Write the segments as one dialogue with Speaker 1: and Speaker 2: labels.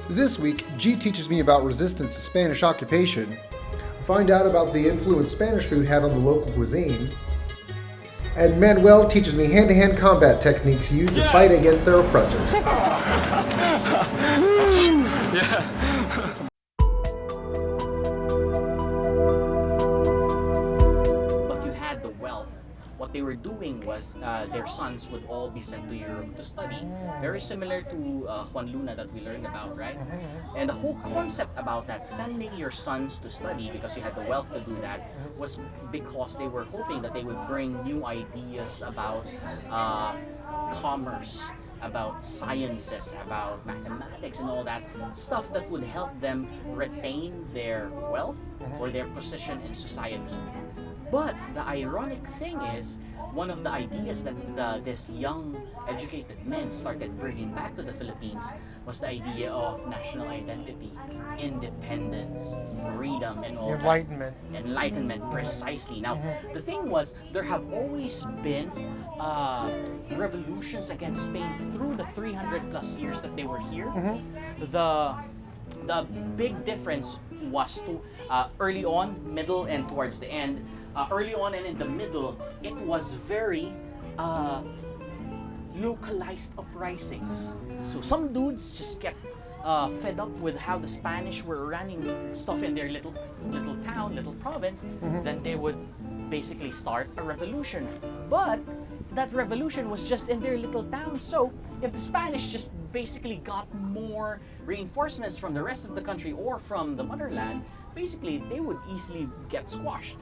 Speaker 1: This week, G teaches me about resistance to Spanish occupation, find out about the influence Spanish food had on the local cuisine, and Manuel teaches me hand-to-hand combat techniques used to fight against their oppressors.
Speaker 2: But you had the wealth. What they were doing was their sons would all be sent to Europe to study. Very similar to Juan Luna that we learned about, right? And the whole concept about that, sending your sons to study because you had the wealth to do that, was because they were hoping that they would bring new ideas about commerce, about sciences, about mathematics and all that stuff that would help them retain their wealth or their position in society. But the ironic thing is, one of the ideas that this young, educated men started bringing back to the Philippines was the idea of national identity, independence, freedom, and all
Speaker 3: Enlightenment.
Speaker 2: that. Enlightenment, precisely. Now, the thing was, there have always been revolutions against Spain through the 300 plus years that they were here. The big difference was to early on, middle, and towards the end. Early on and in the middle, it was very localized uprisings. So some dudes just kept fed up with how the Spanish were running stuff in their little town, little province. Then they would basically start a revolution. But that revolution was just in their little town. So if the Spanish just basically got more reinforcements from the rest of the country or from the motherland, basically they would easily get squashed.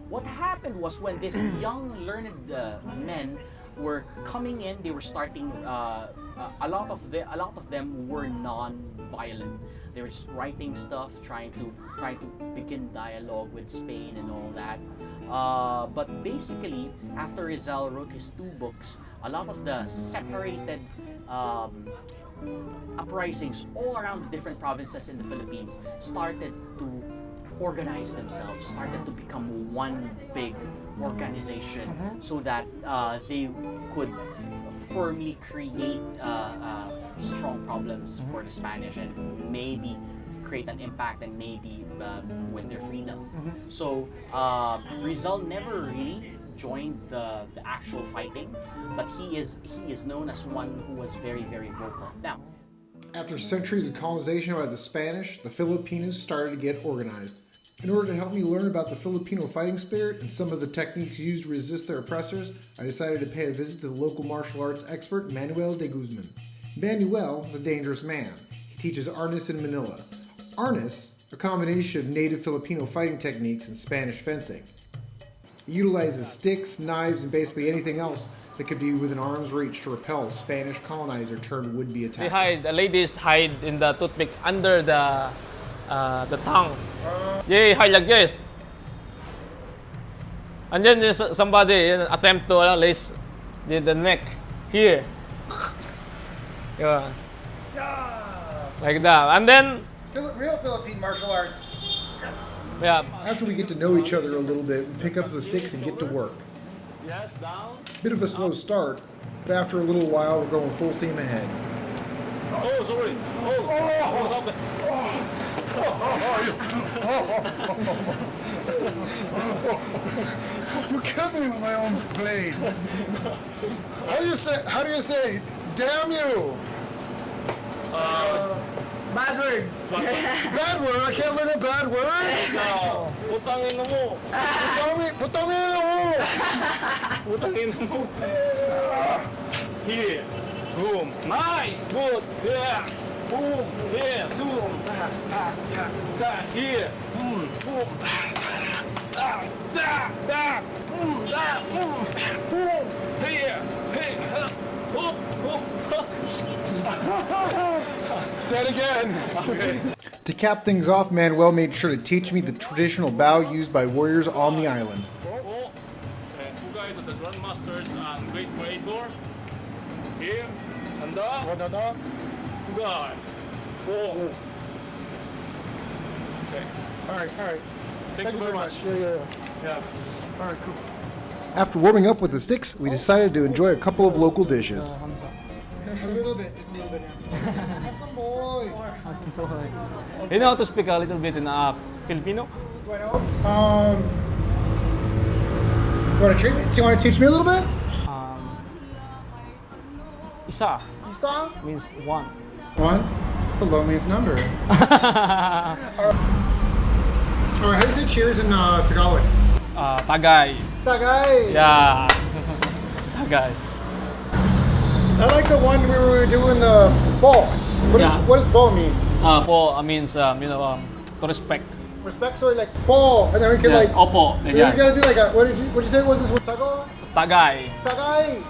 Speaker 2: What happened was, when these young learned men were coming in, they were starting. A lot of them were non-violent. They were just writing stuff, trying to begin dialogue with Spain and all that. But basically, after Rizal wrote his two books, a lot of the separated uprisings all around the different provinces in the Philippines started to organize themselves, started to become one big organization, so that they could firmly create strong problems for the Spanish and maybe create an impact and maybe win their freedom. So Rizal never really joined the actual fighting, but he is known as one who was very, very vocal. Now,
Speaker 1: After centuries of colonization by the Spanish, the Filipinos started to get organized. In order to help me learn about the Filipino fighting spirit and some of the techniques used to resist their oppressors, I decided to pay a visit to the local martial arts expert, Manuel de Guzman. Manuel is a dangerous man. He teaches Arnis in Manila. Arnis, a combination of native Filipino fighting techniques and Spanish fencing. He utilizes sticks, knives, and basically anything else that could be within arm's reach to repel Spanish colonizer turned would-be attackers.
Speaker 4: The ladies hide in the toothpick under the tongue. Yeah, hide like this. And then there's somebody attempt to lace the neck here. Yeah. Like that. And then
Speaker 1: Real Philippine martial arts.
Speaker 4: yeah.
Speaker 1: After we get to know each other a little bit, we pick up the sticks and get to work.
Speaker 4: Yes, down.
Speaker 1: Bit of a slow start, but after a little while, we're going full steam ahead.
Speaker 4: Oh, sorry.
Speaker 3: You killed me with my own blade. How do you say? Damn you!
Speaker 5: Bad word.
Speaker 3: Bad word? I can't learn a bad word?
Speaker 4: Putangin mo.
Speaker 3: Putangin mo!
Speaker 4: Putangin mo. Here. Boom. Nice. Good. Yeah. Boom. Here. Boom. Here. Boom. Boom. Boom. Here. Hey. Hoop.
Speaker 3: Dead again. Okay.
Speaker 1: To cap things off, Manuel made sure to teach me the traditional bow used by warriors on the island.
Speaker 4: And Pugay to the Grandmasters and Great Creator. Here. And Pugay. Boom. Okay.
Speaker 3: All right.
Speaker 4: Thank you very much.
Speaker 3: Yeah. All right, cool.
Speaker 1: After warming up with the sticks, we decided to enjoy a couple of local dishes.
Speaker 3: A little bit, just a little bit.
Speaker 1: Handsome boy.
Speaker 4: You know how to speak a little bit in Filipino?
Speaker 1: Do I know? Do you want to teach me a little bit?
Speaker 4: Isa
Speaker 1: Isa?
Speaker 4: means one.
Speaker 1: One. It's the loneliest number. Alright, how do you say cheers in Tagalog?
Speaker 4: Tagay.
Speaker 1: Tagay!
Speaker 4: Yeah. Tagay.
Speaker 1: I like the one we were doing the ball. What does ball mean?
Speaker 4: Po means to respect.
Speaker 1: Respect, so like ball, and then we can
Speaker 4: Yes.
Speaker 1: like.
Speaker 4: Opo.
Speaker 1: We
Speaker 4: Yeah.
Speaker 1: gotta do like a. What did you say? Was this one? Tagalog?
Speaker 4: Tagay.
Speaker 1: Tagay!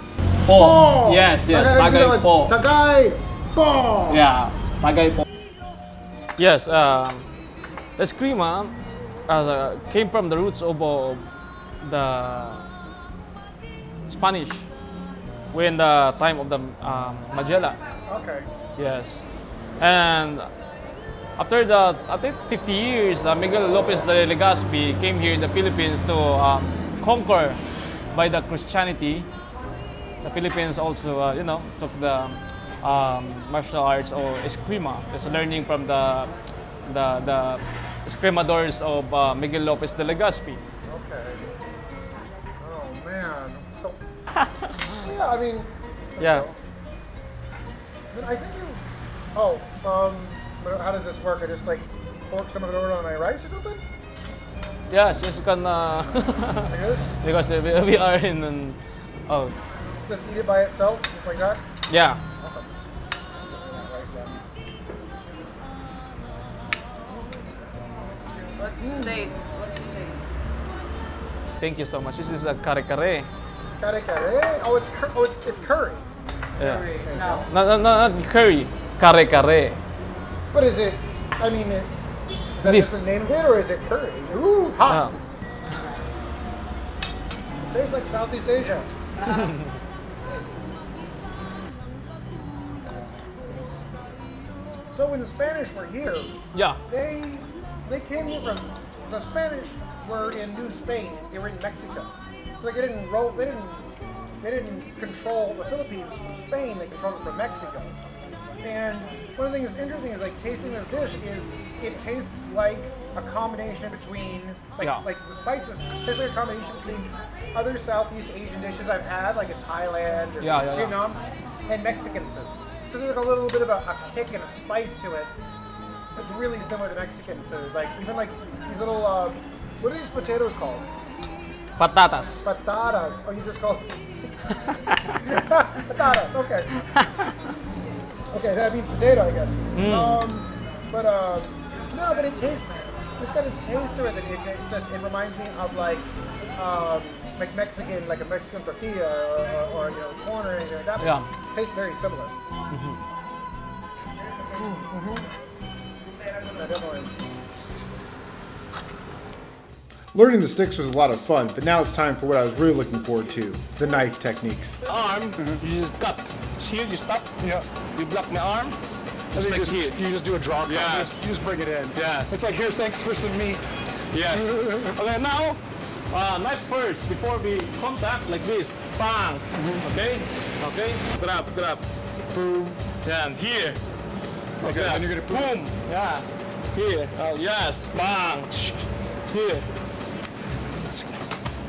Speaker 4: Po.
Speaker 1: Ball!
Speaker 4: Yes.
Speaker 1: Okay, let's do
Speaker 4: Tagay
Speaker 1: that one.
Speaker 4: po.
Speaker 1: Tagay! Ball!
Speaker 4: Yeah. Tagay po. Yes. The eskrima came from the roots of the Spanish when the time of the Magellan.
Speaker 1: Okay.
Speaker 4: Yes. And after 50 years, Miguel Lopez de Legazpi came here in the Philippines to conquer by the Christianity. The Philippines also, took the martial arts or eskrima. It's learning from the escrimadores of Miguel Lopez de Legazpi.
Speaker 1: Okay. Oh man. So. Yeah, I mean.
Speaker 4: Yeah.
Speaker 1: I think you. Oh, how does this work? I just like fork some of it over on my rice or something?
Speaker 4: Yes, you can.
Speaker 1: Like this?
Speaker 4: Because we are in oh
Speaker 1: Just eat it by itself, just like that?
Speaker 4: yeah.
Speaker 5: What's the taste?
Speaker 4: Thank you so much. This is a kare-kare.
Speaker 1: Kare kare? Oh, it's curry.
Speaker 4: Yeah.
Speaker 5: No.
Speaker 4: No, not curry. Kare-kare.
Speaker 1: But is it, I mean, is that
Speaker 4: Beef.
Speaker 1: just the name of it or is it curry? Ooh, hot.
Speaker 4: Yeah.
Speaker 1: Tastes like Southeast Asia. So when the Spanish were here,
Speaker 4: Yeah.
Speaker 1: they came here from, the Spanish were in New Spain. They were in Mexico. So they didn't control the Philippines from Spain. They controlled it from Mexico. And one of the things that's interesting is like tasting this dish is it tastes like a combination between like the spices tastes like a combination between other Southeast Asian dishes I've had, like in Thailand or Vietnam, and Mexican food. So there's like a little bit of a kick and a spice to it. It's really similar to Mexican food. Like even like these little what are these potatoes called?
Speaker 4: Patatas.
Speaker 1: Patatas. Oh, you just call patatas. Okay. Okay, that means potato, I guess. But it tastes. It's got this taste to it that it reminds me of like Mexican, like a Mexican tortilla or corn or anything like that. But
Speaker 4: Yeah.
Speaker 1: it tastes very similar. Yeah, definitely. Learning the sticks was a lot of fun, but now it's time for what I was really looking forward to, the knife techniques.
Speaker 6: Arm, you just cut. Here, you stop.
Speaker 3: Yeah.
Speaker 6: You block my arm. Just like here.
Speaker 3: You just do a draw cut.
Speaker 6: Yeah.
Speaker 3: You just bring it in.
Speaker 6: Yeah.
Speaker 3: It's like, here's thanks for some meat.
Speaker 6: Yes. Okay, now, knife first, before we contact, like this. Bang. Okay? Okay? Grab. Boom. Yeah, and here.
Speaker 3: Okay, and you're gonna
Speaker 6: boom. Yeah. Here. Yes. Bang. Here.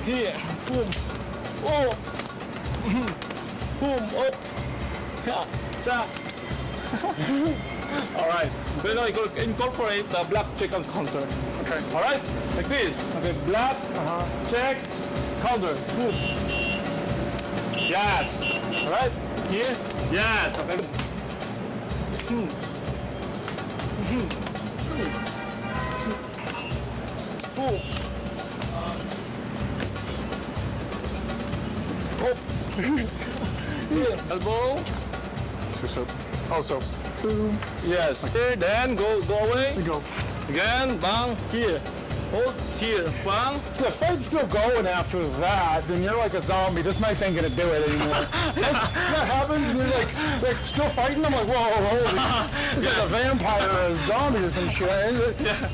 Speaker 6: Here. Boom. Oh. Boom. Oh. Yeah. Cha. All right. Then I go incorporate the black chicken counter.
Speaker 3: Okay.
Speaker 6: All right. Like this. Okay. Black. Check. Counter. Boom. Yes. All right. Here. Yes. Okay. Boom. Oh. Here. Elbow.
Speaker 3: So, also, boom.
Speaker 6: Yes. Here, then go away.
Speaker 3: We go.
Speaker 6: Again, bang, here. Hold, here, bang.
Speaker 3: If the fight's still going after that, then you're like a zombie. This knife ain't gonna do it anymore. that happens, and you're like still fighting. I'm like, whoa, holy, it's like a vampire or a zombie or some shit.
Speaker 6: Yeah.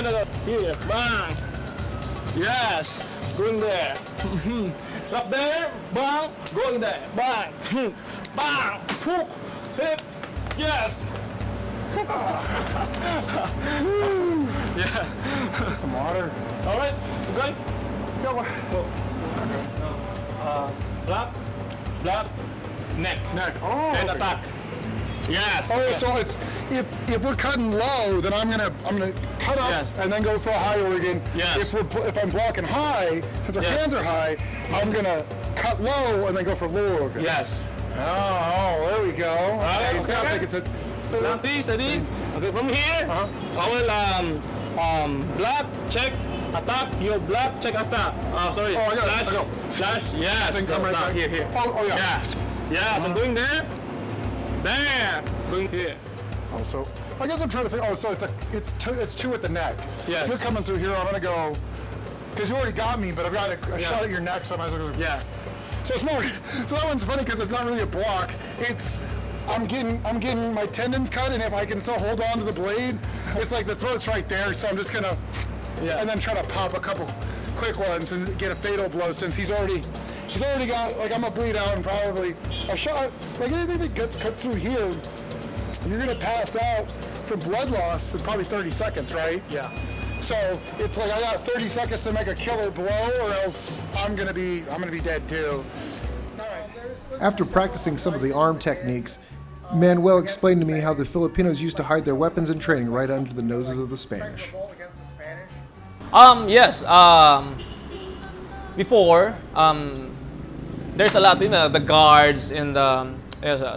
Speaker 6: No. Here, bang. Yes. Going there. Up there, bang. Going there, bang. Bang. Hook. Hip. Yes. Yeah.
Speaker 3: Some water.
Speaker 6: All right. Good.
Speaker 3: Go.
Speaker 6: Block. Block. Neck.
Speaker 3: Neck. Oh.
Speaker 6: And
Speaker 3: okay.
Speaker 6: attack. Yes.
Speaker 3: Oh, so it's if we're cutting low, then I'm gonna cut up
Speaker 6: Yes.
Speaker 3: and then go for a high organ.
Speaker 6: Yes.
Speaker 3: If I'm blocking high, since our
Speaker 6: Yes.
Speaker 3: hands are high, I'm gonna cut low and then go for low organ.
Speaker 6: Yes.
Speaker 3: Oh, there we go.
Speaker 6: Okay,
Speaker 3: It's not
Speaker 6: okay.
Speaker 3: like it's
Speaker 6: Steady, steady. Okay, from here, I will block, check, attack. You block, check, attack. Sorry.
Speaker 3: Oh, I got it.
Speaker 6: Slash,
Speaker 3: I go.
Speaker 6: slash. Yes.
Speaker 3: think I'm right
Speaker 6: block.
Speaker 3: back.
Speaker 6: Here.
Speaker 3: Oh, yeah.
Speaker 6: Yeah. Yeah. So I'm doing there. There. Doing here.
Speaker 3: Oh, so I guess I'm trying to figure. Oh, so it's two at the neck.
Speaker 6: Yes.
Speaker 3: If you're coming through here, I'm gonna go because you already got me, but I've got a shot at your neck, so I might as well go.
Speaker 6: Yeah.
Speaker 3: So it's not. So that one's funny because it's not really a block. It's I'm getting my tendons cut, and if I can still hold on to the blade, it's like the throat's right there. So I'm just gonna
Speaker 6: Yeah.
Speaker 3: and then try to pop a couple quick ones and get a fatal blow since he's already got like I'm gonna bleed out and probably a shot like anything that gets cut through here, you're gonna pass out from blood loss in probably 30 seconds, right?
Speaker 6: Yeah.
Speaker 3: So it's like I got 30 seconds to make a killer blow, or else I'm gonna be dead too.
Speaker 1: After practicing some of the arm techniques, Manuel explained to me how the Filipinos used to hide their weapons in training right under the noses of the Spanish.
Speaker 4: Yes. Before, there's a lot, the guards in the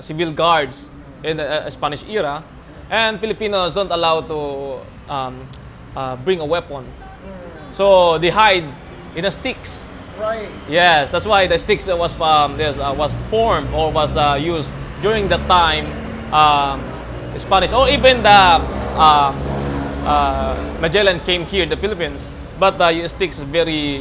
Speaker 4: civil guards in the Spanish era, and Filipinos don't allow to bring a weapon, so they hide in the sticks.
Speaker 1: Right.
Speaker 4: Yes, that's why the sticks was formed or was used during the time Spanish or even the Magellan came here in the Philippines. But the sticks is very,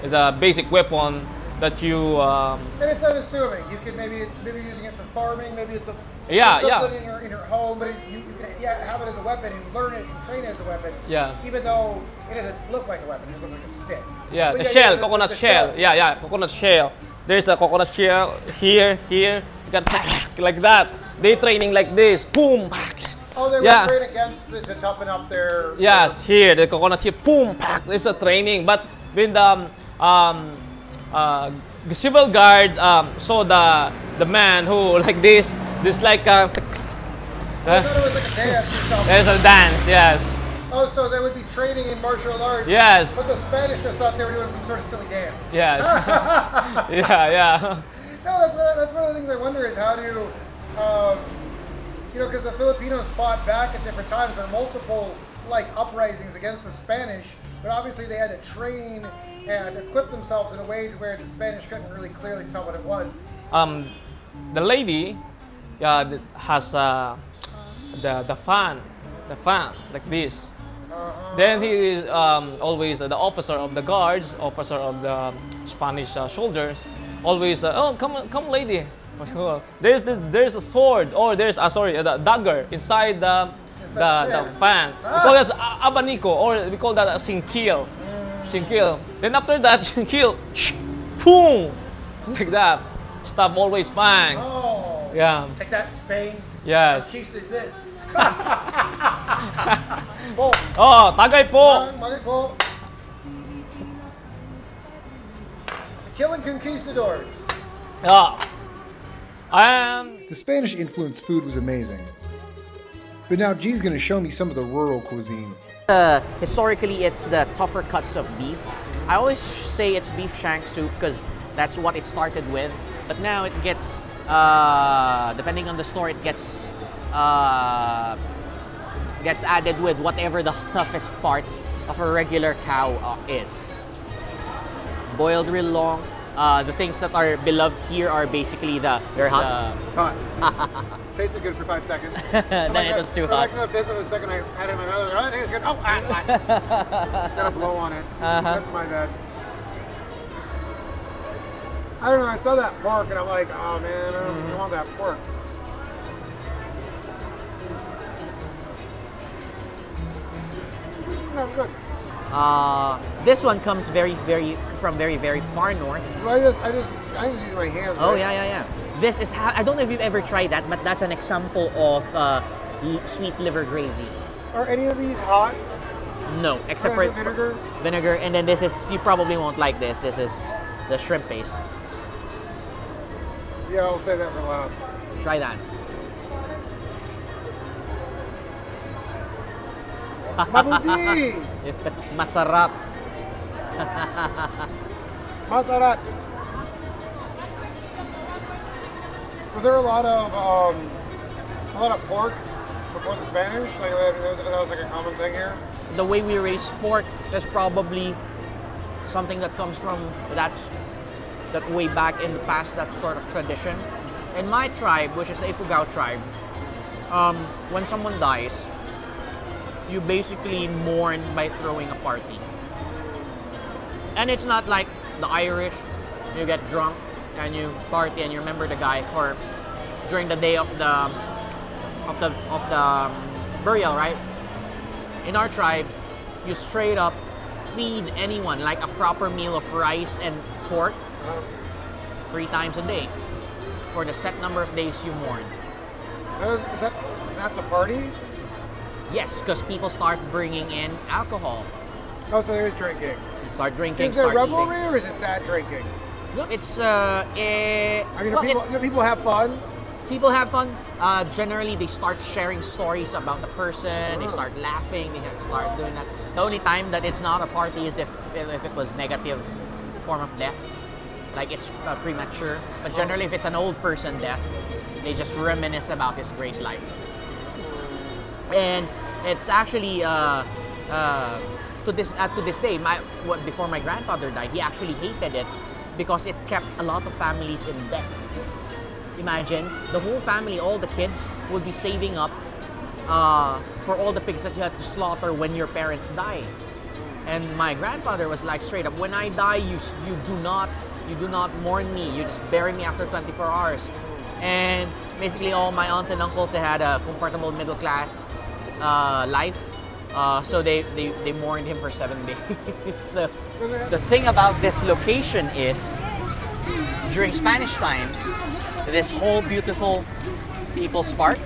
Speaker 4: the basic weapon that you.
Speaker 1: And it's unassuming. You could maybe using it for farming. Maybe it's something in your home, but you can have it as a weapon and learn it and train it as a weapon.
Speaker 4: Yeah.
Speaker 1: Even though it doesn't look like a weapon, it just looks like a stick.
Speaker 4: Yeah,
Speaker 1: But
Speaker 4: the shell,
Speaker 1: the
Speaker 4: coconut shell. Yeah, coconut shell. There's a coconut shell here. You can like that. They training like this. Boom.
Speaker 1: Oh, they
Speaker 4: Yeah.
Speaker 1: would train against to toughen up their.
Speaker 4: Yes, here the coconut here. Boom. It's a training. But when the civil guard saw the man who like this like
Speaker 1: I thought it was like a dance or something.
Speaker 4: there's a dance. Yes.
Speaker 1: Oh, so they would be training in martial arts.
Speaker 4: Yes.
Speaker 1: But the Spanish just thought they were doing some sort of silly dance.
Speaker 4: Yes. Yeah.
Speaker 1: No, that's one of the things I wonder is how do, because the Filipinos fought back at different times. There were multiple uprisings against the Spanish, but obviously they had to train and equip themselves in a way where the Spanish couldn't really clearly tell what it was.
Speaker 4: The lady has the fan like this. Then he is always the officer of the guards, officer of the Spanish soldiers. Always, oh come lady. There's a sword or there's the dagger inside the fan. We call that abanico or we call that a singkil. Singkil. Then after that singkil, boom, like that. Stop always bang.
Speaker 1: Oh.
Speaker 4: Yeah.
Speaker 1: Take that, Spain.
Speaker 4: Yes.
Speaker 1: Conquisted this.
Speaker 4: Oh, tagay po.
Speaker 1: Mali po. To killing conquistadors.
Speaker 4: Yeah.
Speaker 1: The Spanish influenced food was amazing. But now G's going to show me some of the rural cuisine.
Speaker 2: Historically, it's the tougher cuts of beef. I always say it's beef shank soup because that's what it started with. But now it gets, depending on the store, it gets added with whatever the toughest parts of a regular cow is. Boiled real long. The things that are beloved here are basically they're hot.
Speaker 1: Hot. Tasted good for 5 seconds.
Speaker 2: Then it was too hot.
Speaker 1: Like the fifth of a second, I had it in my mouth. I think it's good. Oh, it's hot. Got a blow on it. That's my bad. I don't know. I saw that pork and I'm like, oh man, I don't want that pork. No, it's good.
Speaker 2: This one comes from very, very far north.
Speaker 1: I just use my hands.
Speaker 2: Oh
Speaker 1: right?
Speaker 2: yeah. This is how, I don't know if you've ever tried that, but that's an example of sweet liver gravy.
Speaker 3: Are any of these hot?
Speaker 2: No, except for
Speaker 3: Vinegar?
Speaker 2: vinegar. And then this is, you probably won't like this. This is the shrimp paste.
Speaker 3: Yeah, I'll save that for last.
Speaker 2: Try that.
Speaker 3: Mabudi!
Speaker 2: Masarap.
Speaker 3: Masarat! Was there a lot of pork before the Spanish? Like that was like a common thing here.
Speaker 2: The way we raise pork is probably something that comes from that way back in the past, that sort of tradition. In my tribe, which is the Ifugao tribe, when someone dies, you basically mourn by throwing a party. And it's not like the Irish, you get drunk and you party and you remember the guy for during the day of the burial, right? In our tribe, you straight up feed anyone like a proper meal of rice and pork 3 times a day for the set number of days you mourn.
Speaker 3: That's a party?
Speaker 2: Yes, because people start bringing in alcohol.
Speaker 3: Oh, so there's drinking.
Speaker 2: Start drinking.
Speaker 3: Is there
Speaker 2: start
Speaker 3: revelry
Speaker 2: eating.
Speaker 3: or is it sad drinking?
Speaker 2: It's
Speaker 3: I mean, do people have fun?
Speaker 2: people have fun. Generally, they start sharing stories about the person. They start laughing. They start doing that. The only time that it's not a party is if it was negative form of death, like it's premature. But generally, if it's an old person death, they just reminisce about his great life. And it's actually to this day, before my grandfather died, he actually hated it because it kept a lot of families in debt. Imagine the whole family, all the kids, would be saving up for all the pigs that you had to slaughter when your parents die. And my grandfather was like, straight up, when I die, you do not mourn me. You just bury me after 24 hours. And basically, all my aunts and uncles, they had a comfortable middle class life. So they mourned him for 7 days. So the thing about this location is, during Spanish times, this whole beautiful People's Park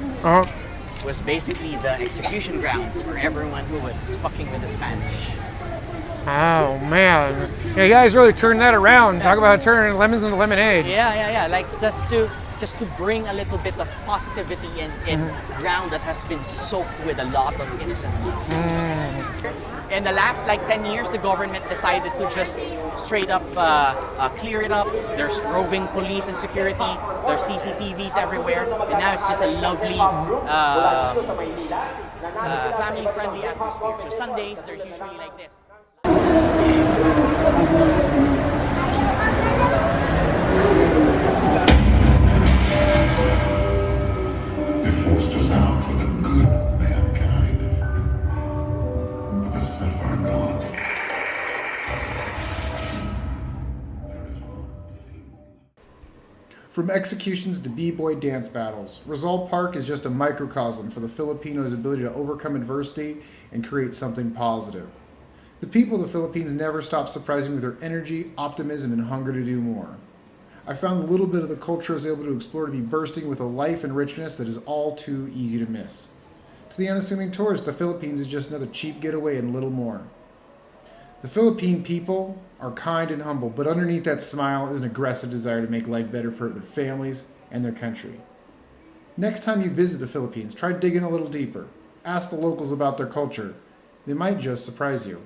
Speaker 2: was basically the execution grounds for everyone who was fucking with the Spanish.
Speaker 3: Oh man, yeah, you guys really turned that around. Talk about turning lemons into lemonade.
Speaker 2: Yeah. Like just to bring a little bit of positivity in ground that has been soaked with a lot of innocent blood. In the last 10 years, the government decided to just straight up clear it up. There's roving police and security. There's CCTVs everywhere, and now it's just a lovely family-friendly atmosphere. So Sundays, there's usually like this.
Speaker 5: They forced us out for the good of mankind. But this is how far gone. There is one thing.
Speaker 1: From executions to b-boy dance battles, Rizal Park is just a microcosm for the Filipinos' ability to overcome adversity and create something positive. The people of the Philippines never stop surprising with their energy, optimism, and hunger to do more. I found the little bit of the culture I was able to explore to be bursting with a life and richness that is all too easy to miss. To the unassuming tourist, the Philippines is just another cheap getaway and little more. The Philippine people are kind and humble, but underneath that smile is an aggressive desire to make life better for their families and their country. Next time you visit the Philippines, try digging a little deeper. Ask the locals about their culture. They might just surprise you.